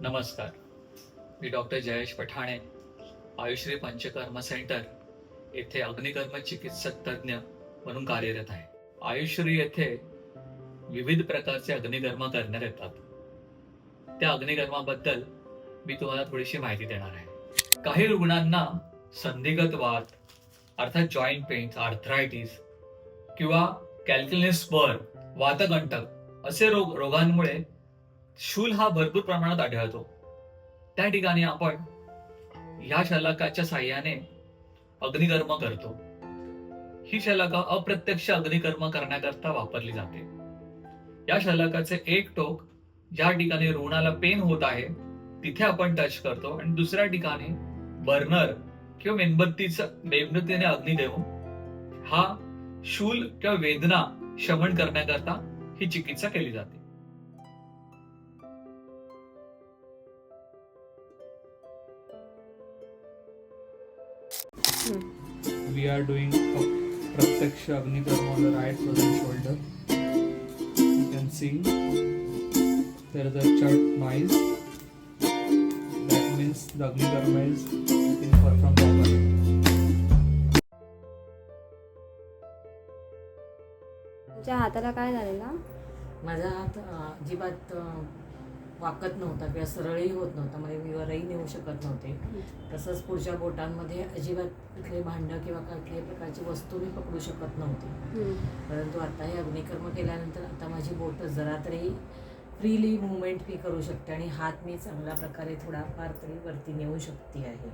नमस्कार. मी doctor Jayesh पठाणे, Ayushree panchakarma centre येथे अग्निकर्म चिकित्सक तज्ज्ञ म्हणून कार्यरत आहे. आयुश्री येथे विविध प्रकारचे अग्निकर्म करण्यात येतात. त्या अग्निकर्माबद्दल मी तुम्हाला थोडीशी माहिती देणार आहे. काही रुग्णांना संधिगत वात अर्थात जॉईंट पेन्स, आर्थरायटिस किंवा कॅल्क्युलस स्पर, वातकंटक असे रोगांमुळे शूल हा भरपूर प्रमाणात आढळतो. त्या ठिकाणी आपण या शलाकाच्या साह्याने अग्निकर्म करतो. ही शलाका अप्रत्यक्ष अग्निकर्म करण्याकरता वापरली जाते. या शलाकाचे एक टोक ज्या ठिकाणी रुग्णाला पेन होत आहे तिथे आपण टच करतो आणि दुसऱ्या ठिकाणी बर्नर किंवा मेणबत्तीने अग्नी देऊन हा शूल किंवा वेदना शमन करण्याकरता ही चिकित्सा केली जाते. We are doing a Pratyaksha Agnikarma on the right frozen shoulder. You can see there is a chut noise. That means the Agnikarma is being performed properly. तुमच्या हाताला काय झालेलं? माझा हात अजिबात वाकत नव्हता किंवा सरळही होत नव्हता. म्हणजे मी वरही नेऊ शकत नव्हते. तसंच पुढच्या बोटांमध्ये अजिबात कुठले भांडं किंवा कुठल्याही प्रकारची वस्तू मी पकडू शकत नव्हते. परंतु आता हे अग्निकर्म केल्यानंतर आता माझी बोटं जरा तरी फ्रीली मुवमेंट मी करू शकते आणि हात मी चांगल्या प्रकारे थोडाफार तरी वरती नेऊ शकते आहे.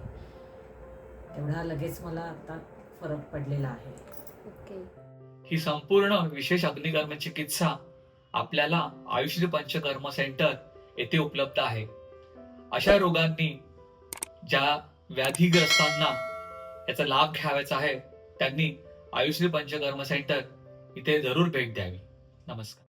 तेवढा लगेच मला आता फरक पडलेला आहे. ओके. ही संपूर्ण विशेष अग्निकर्म चिकित्सा आपल्याला आयुश्री पंचकर्म सेंटर येथे उपलब्ध आहे. अशा रोगांनी ज्या व्याधीग्रस्तांना याचा लाभ घ्यावायचा आहे त्यांनी आयुश्री पंचकर्म सेंटर इथे जरूर भेट द्यावी. नमस्कार.